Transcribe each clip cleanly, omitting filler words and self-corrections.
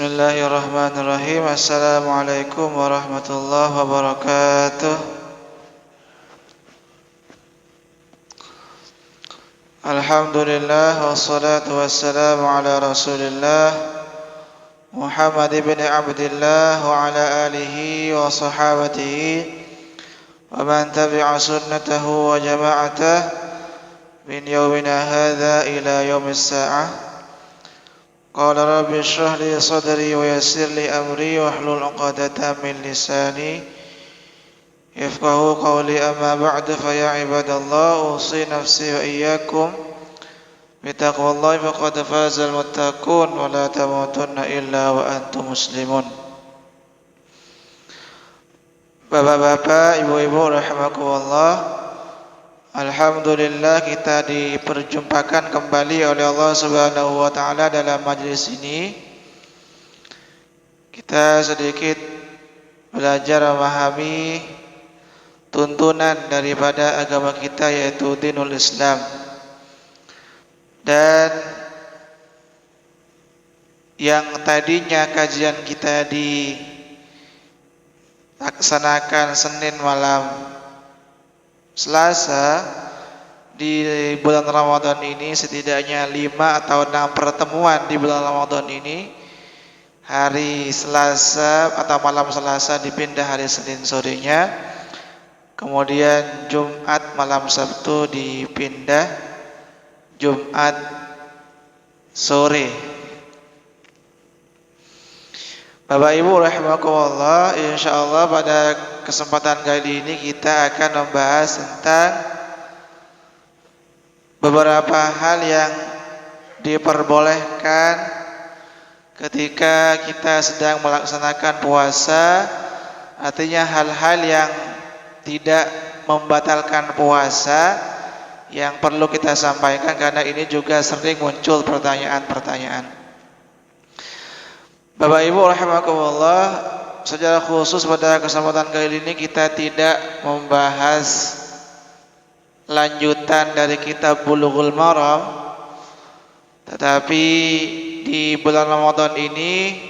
Bismillahirrahmanirrahim. Assalamualaikum warahmatullahi wabarakatuh. Alhamdulillah wassalatu wassalamu ala Rasulillah Muhammad ibn Abdillah wa ala alihi wa sahabatihi wa man tabi'a sunnatahu wa jama'atah min yawmina hadha ila yawmis sa'ah. Qala rabbi shrah li sadri wa yassir li amri wahlul 'uqdatam min lisani yafqahu qawli, amma ba'du, fa ya ibadallah usi nafsi wa iyyakum bitaqwallahi faqad fazal muttaqun wa la tamutunna illa wa antum muslimun. Bapak-bapak, ibu-ibu rahimakumullah, alhamdulillah kita diperjumpakan kembali oleh Allah Subhanahu wa taala dalam majelis ini. Kita sedikit belajar memahami tuntunan daripada agama kita, yaitu dinul Islam. Dan yang tadinya kajian kita dilaksanakan Senin malam Selasa, di bulan Ramadan ini setidaknya 5 atau 6 pertemuan di bulan Ramadan ini. Hari Selasa atau malam Selasa dipindah hari Senin sorenya. Kemudian Jumat malam Sabtu dipindah Jumat sore. Bapak Ibu rahimakumullah, insyaallah pada kesempatan kali ini kita akan membahas tentang beberapa hal yang diperbolehkan ketika kita sedang melaksanakan puasa. Artinya hal-hal yang tidak membatalkan puasa yang perlu kita sampaikan, karena ini juga sering muncul pertanyaan-pertanyaan. Bapak Ibu rahimakumullah, secara khusus pada kesempatan kali ini kita tidak membahas lanjutan dari kitab Bulughul Maram, tetapi di bulan Ramadan ini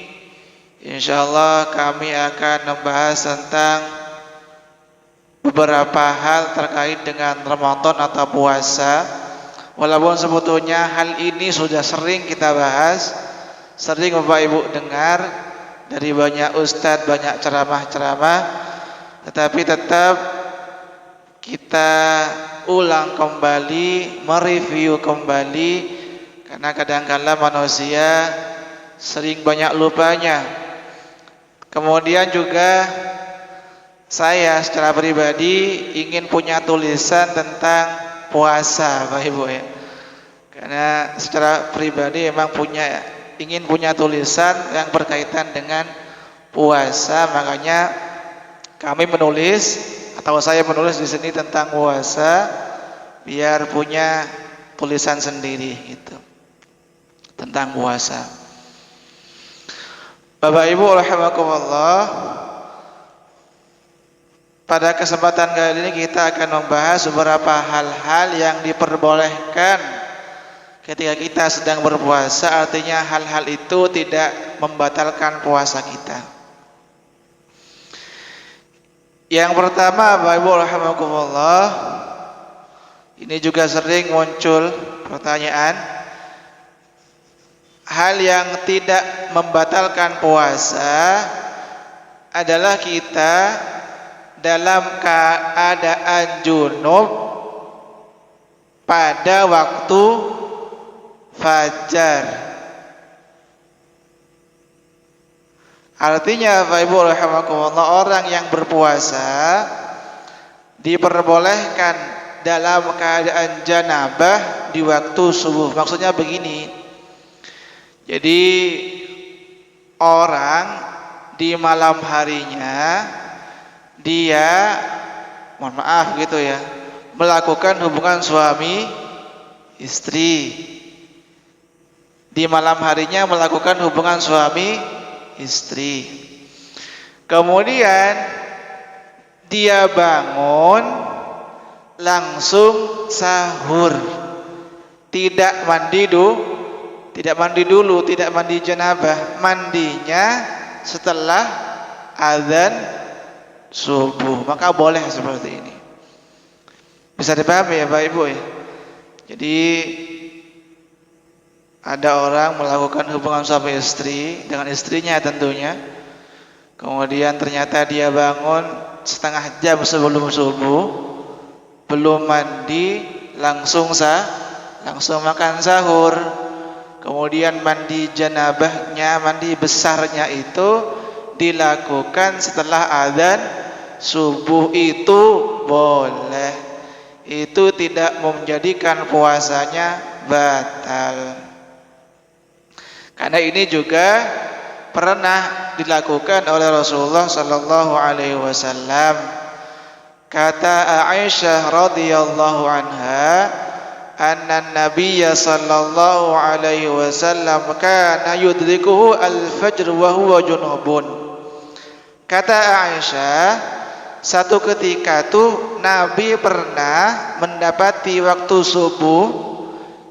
insyaallah kami akan membahas tentang beberapa hal terkait dengan Ramadan atau puasa. Walaupun sebetulnya hal ini sudah sering kita bahas, sering Bapak Ibu dengar dari banyak ustadz, banyak ceramah-ceramah, tetapi tetap kita ulang kembali, mereview kembali, karena kadang-kala manusia sering banyak lupanya. Kemudian juga saya secara pribadi ingin punya tulisan tentang puasa, Bapak Ibu ya. Karena secara pribadi emang ingin punya tulisan yang berkaitan dengan puasa, makanya kami menulis atau saya menulis di sini tentang puasa biar punya tulisan sendiri gitu tentang puasa. Bapak Ibu rahimakumullah, pada kesempatan kali ini kita akan membahas beberapa hal-hal yang diperbolehkan ketika kita sedang berpuasa. Artinya hal-hal itu tidak membatalkan puasa kita. Yang pertama, Bapak Ibu rahimakumullah, ini juga sering muncul pertanyaan, hal yang tidak membatalkan puasa adalah kita dalam keadaan junub pada waktu fajar. Artinya Bapak Ibu rahimakumullah, orang yang berpuasa diperbolehkan dalam keadaan janabah di waktu subuh. Maksudnya begini, jadi orang di malam harinya dia, mohon maaf gitu ya, melakukan hubungan suami istri. Di malam harinya melakukan hubungan suami istri. Kemudian dia bangun langsung sahur, tidak mandi tidak mandi dulu, tidak mandi janabah, mandinya setelah azan subuh, maka boleh seperti ini. Bisa dipahami ya Bapak Ibu ya. Jadi ada orang melakukan hubungan suami istri dengan istrinya tentunya. Kemudian ternyata dia bangun setengah jam sebelum subuh, belum mandi, langsung makan sahur. Kemudian mandi janabahnya, mandi besarnya itu dilakukan setelah azan subuh, itu boleh. Itu tidak menjadikan puasanya batal. Karena ini juga pernah dilakukan oleh Rasulullah sallallahu alaihi wasallam. Kata Aisyah radhiyallahu anha, anna Nabiyya sallallahu alaihi wasallam kana yudrikuhu al-fajr wa huwa junubun. Kata Aisyah, satu ketika tuh Nabi pernah mendapati waktu subuh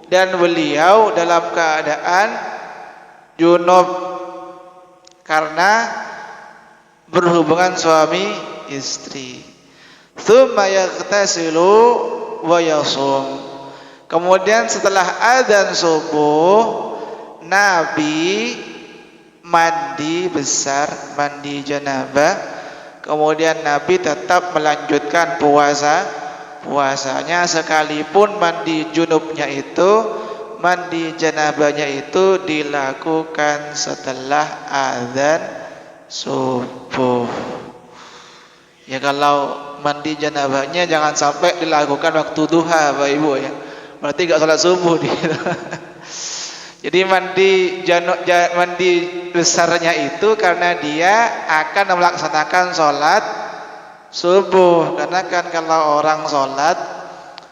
dan beliau dalam keadaan junub karena berhubungan suami istri. Tsumma yaghtasilu wa yasum. Kemudian setelah azan subuh, Nabi mandi besar, mandi janabah. Kemudian Nabi tetap melanjutkan puasanya sekalipun mandi junubnya itu, mandi janabahnya itu dilakukan setelah azan subuh. Ya kalau mandi janabahnya jangan sampai dilakukan waktu duha Bapak Ibu ya. Berarti enggak salat subuh dia. Jadi mandi besarnya itu karena dia akan melaksanakan sholat subuh. Karena kan kalau orang sholat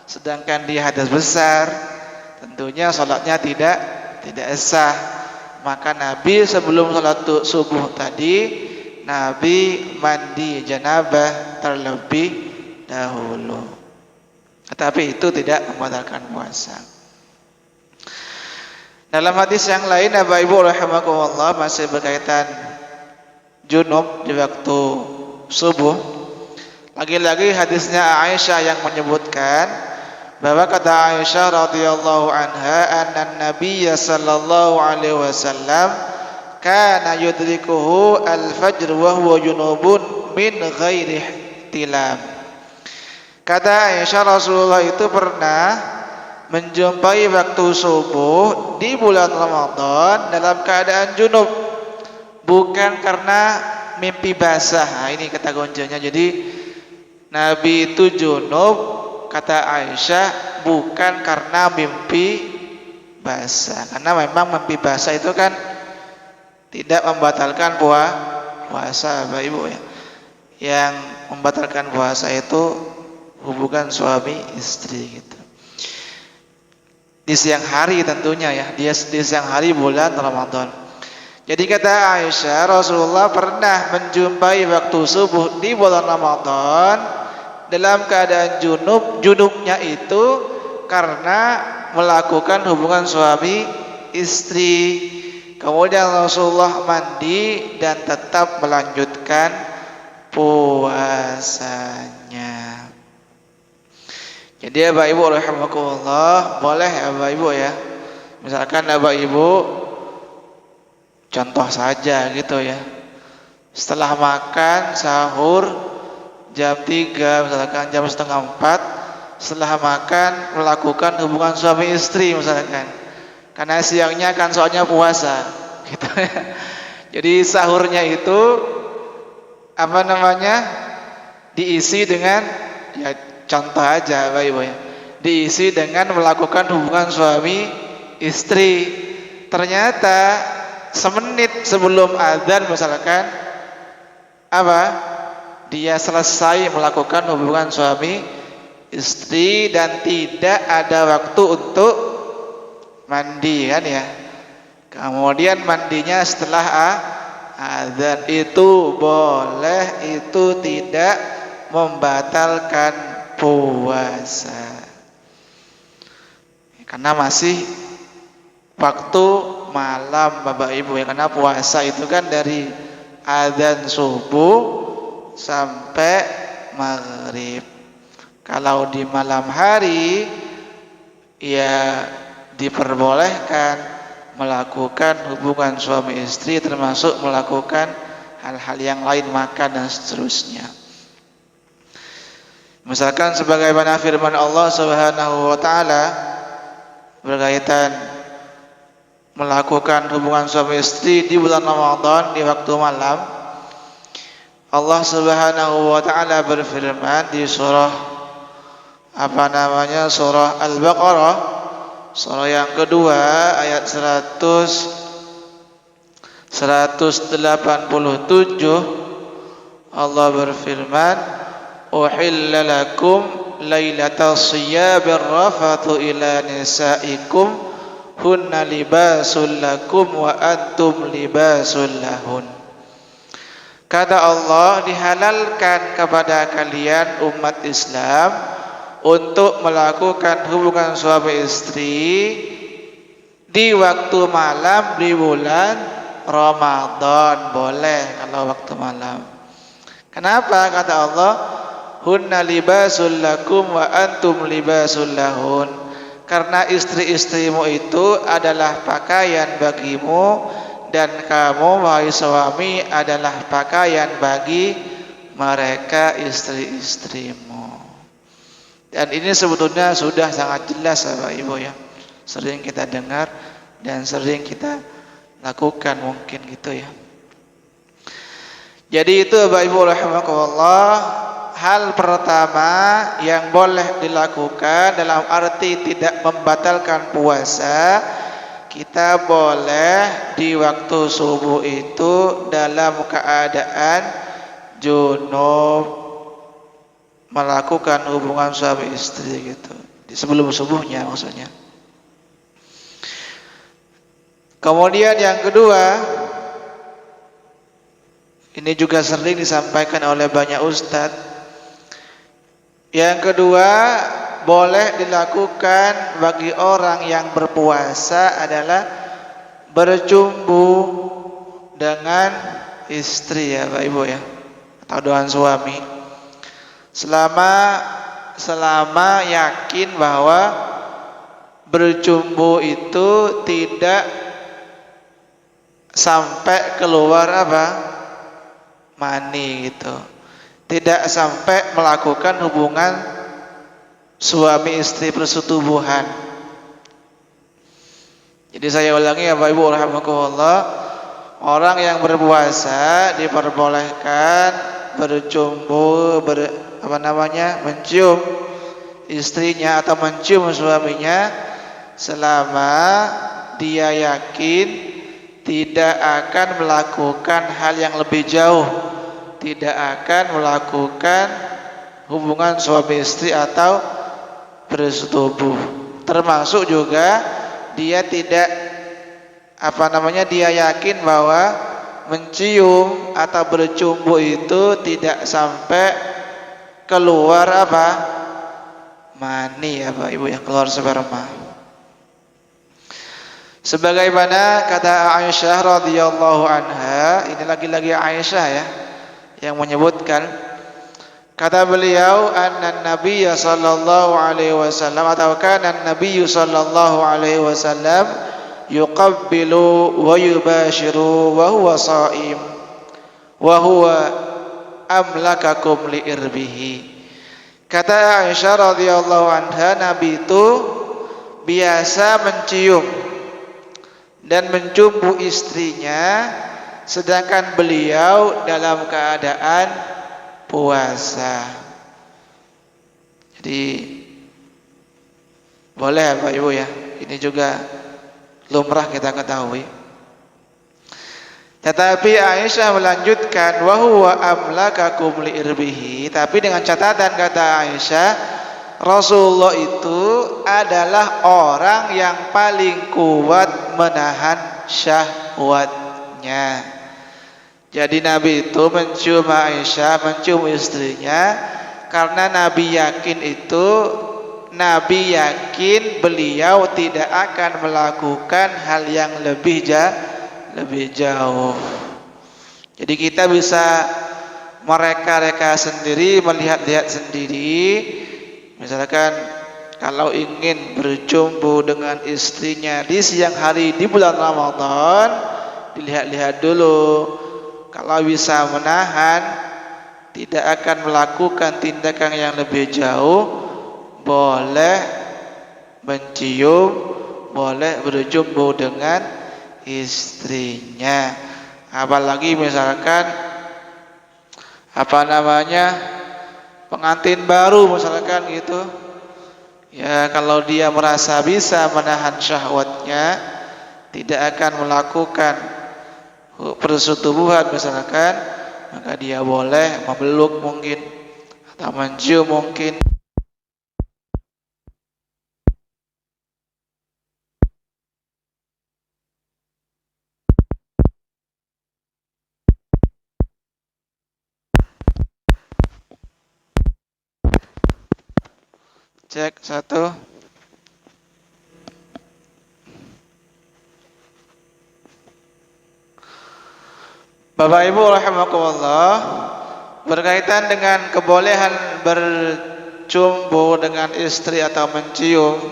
sedangkan dia hadas besar, tentunya sholatnya tidak sah. Maka Nabi sebelum sholat subuh tadi, Nabi mandi janabah terlebih dahulu. Tetapi itu tidak membatalkan puasa. Dalam hadis yang lain, Bapak Ibu rahimakumullah, masih berkaitan junub di waktu subuh. Lagi-lagi hadisnya Aisyah yang menyebutkan bahwa kata Aisyah radhiyallahu anha, anna Nabiyya sallallahu alaihi wasallam kana yudrikuhu al-fajr wa huwa junubun min ghairi ihtilam. Kata Aisyah, Rasulullah itu pernah menjumpai waktu subuh di bulan Ramadan dalam keadaan junub, bukan karena mimpi basah. Nah, ini kata kuncinya. Jadi Nabi itu junub, kata Aisyah, bukan karena mimpi basah. Karena memang mimpi basah itu kan tidak membatalkan puasa Bapak Ibu ya. Yang membatalkan puasa itu hubungan suami istri gitu. Di siang hari tentunya ya, dia di siang hari bulan Ramadan. Jadi kata Aisyah, Rasulullah pernah menjumpai waktu subuh di bulan Ramadan dalam keadaan junub. Junubnya itu karena melakukan hubungan suami istri. Kemudian Rasulullah mandi dan tetap melanjutkan puasanya. Jadi ya Bapak Ibu rahimakumullah, boleh ya Bapak Ibu ya. Misalkan Bapak Ibu contoh saja gitu ya. Setelah makan sahur jam 3, misalkan jam setengah 4, setelah makan melakukan hubungan suami istri misalkan. Karena siangnya kan soalnya puasa gitu ya. Jadi sahurnya itu diisi dengan ya contoh aja Bapak Ibu ya, diisi dengan melakukan hubungan suami istri. Ternyata semenit sebelum azan misalkan dia selesai melakukan hubungan suami istri dan tidak ada waktu untuk mandi kan ya. Kemudian mandinya setelah azan, itu boleh, itu tidak membatalkan puasa. Karena masih waktu malam Bapak Ibu ya, karena puasa itu kan dari adzan subuh sampai maghrib. Kalau di malam hari ya diperbolehkan melakukan hubungan suami istri, termasuk melakukan hal-hal yang lain, makan dan seterusnya. Misalkan sebagaimana firman Allah Subhanahu wa taala berkaitan melakukan hubungan suami istri di bulan Ramadan di waktu malam. Allah Subhanahu wa taala berfirman di surah surah Al-Baqarah, surah yang kedua ayat 187. Allah berfirman, "Uhilla lakum lailatas siyamir rafathu ila nisaikum hunna libasul lakum wa antum libasul lahun." Kata Allah, dihalalkan kepada kalian umat Islam untuk melakukan hubungan suami istri di waktu malam di bulan Ramadan. Boleh kalau waktu malam. Kenapa? Kata Allah, hunna libasul lakum wa antum libasul lahun. Karena istri-istrimu itu adalah pakaian bagimu dan kamu wahai suami adalah pakaian bagi mereka istri-istrimu. Dan ini sebetulnya sudah sangat jelas Bapak Ibu ya. Sering kita dengar dan sering kita lakukan mungkin gitu ya. Jadi itu Bapak Ibu rahimakumullah, hal pertama yang boleh dilakukan dalam arti tidak membatalkan puasa, kita boleh di waktu subuh itu dalam keadaan junub melakukan hubungan suami istri gitu, sebelum subuhnya maksudnya. Kemudian yang kedua, ini juga sering disampaikan oleh banyak ustadz. Yang kedua, boleh dilakukan bagi orang yang berpuasa adalah bercumbu dengan istri ya Pak Ibu ya, atau dengan suami. Selama yakin bahwa bercumbu itu tidak sampai keluar mani gitu, tidak sampai melakukan hubungan suami istri persetubuhan. Jadi saya ulangi ya Bapak Ibu rahimakumullah, orang yang berpuasa diperbolehkan bercumbu, mencium istrinya atau mencium suaminya selama dia yakin tidak akan melakukan hal yang lebih jauh, tidak akan melakukan hubungan suami istri atau bersetubuh. Termasuk juga dia tidak dia yakin bahwa mencium atau bercumbu itu tidak sampai keluar mani ya Pak Ibu yang keluar sperma. Sebagaimana kata Aisyah radhiyallahu anha, ini lagi-lagi Aisyah ya yang menyebutkan, kata beliau, anna nabiyya sallallahu alaihi wasallam atau kana nabiyyu sallallahu alaihi wasallam yuqabbilu wa yubashiru wa huwa sha'im wa huwa amlakakum li irbihi. Kata Aisyah radhiyallahu anha, Nabi itu biasa mencium dan mencumbu istrinya sedangkan beliau dalam keadaan puasa. Jadi boleh Pak Ibu ya, ini juga lumrah kita ketahui. Tetapi Aisyah melanjutkan, wa huwa amlakakum li irbihi, tapi dengan catatan kata Aisyah, Rasulullah itu adalah orang yang paling kuat menahan syahwatnya. Jadi Nabi itu mencium Aisyah, mencium istrinya karena Nabi yakin itu Nabi yakin beliau tidak akan melakukan hal yang lebih jauh. Jadi kita bisa mereka-reka sendiri, melihat-lihat sendiri. Misalkan kalau ingin berjumpa dengan istrinya di siang hari di bulan Ramadan, dilihat-lihat dulu. Kalau bisa menahan, tidak akan melakukan tindakan yang lebih jauh, boleh mencium, boleh berjumpa dengan istrinya. Apalagi misalkan pengantin baru misalkan gitu. Ya, kalau dia merasa bisa menahan syahwatnya, tidak akan melakukan persetubuhan misalkan, maka dia boleh memeluk mungkin atau mencium mungkin. Cek 1. Bapak Ibu rahimakumullah, berkaitan dengan kebolehan berjumpa dengan istri atau mencium,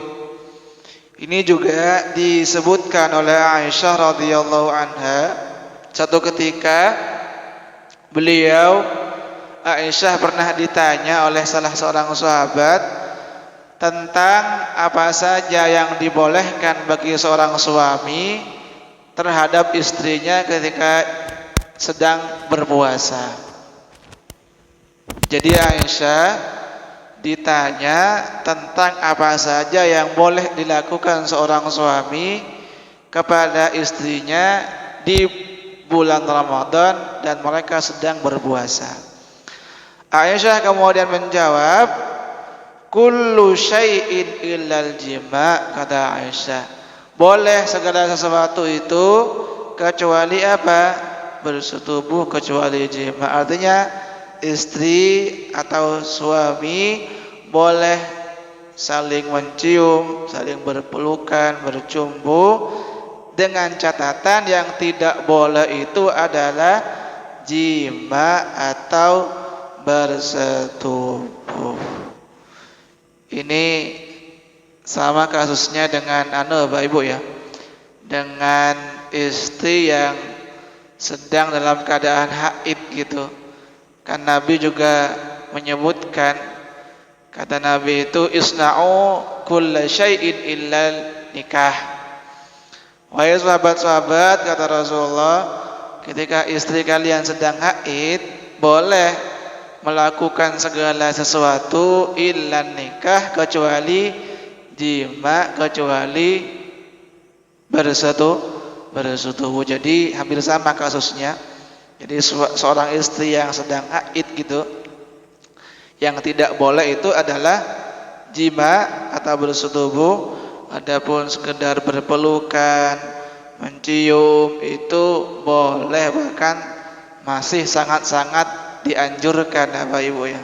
ini juga disebutkan oleh Aisyah radhiyallahu anha. Satu ketika Aisyah pernah ditanya oleh salah seorang sahabat tentang apa saja yang dibolehkan bagi seorang suami terhadap istrinya ketika sedang berpuasa. Jadi Aisyah ditanya tentang apa saja yang boleh dilakukan seorang suami kepada istrinya di bulan Ramadan dan mereka sedang berpuasa. Aisyah kemudian menjawab, kullu syai'in illal jima', kata Aisyah. Boleh segala sesuatu itu kecuali apa? Bersetubuh, kecuali jima'. Artinya istri atau suami boleh saling mencium, saling berpelukan, bercumbu, dengan catatan yang tidak boleh itu adalah jima' atau bersetubuh. Ini sama kasusnya dengan Bapak Ibu ya, dengan istri yang sedang dalam keadaan haid gitu. Kan Nabi juga menyebutkan, kata Nabi itu isna'u kulla syai'in illal nikah. Wahai sahabat-sahabat, kata Rasulullah, ketika istri kalian sedang haid, boleh melakukan segala sesuatu illan nikah, kecuali jima, kecuali bersetubuh. Jadi hampir sama kasusnya. Jadi seorang istri yang sedang haid gitu, yang tidak boleh itu adalah jima atau bersetubuh. Adapun sekedar berpelukan, mencium itu boleh, bahkan masih sangat-sangat dianjurkan Bapak Ibu ya.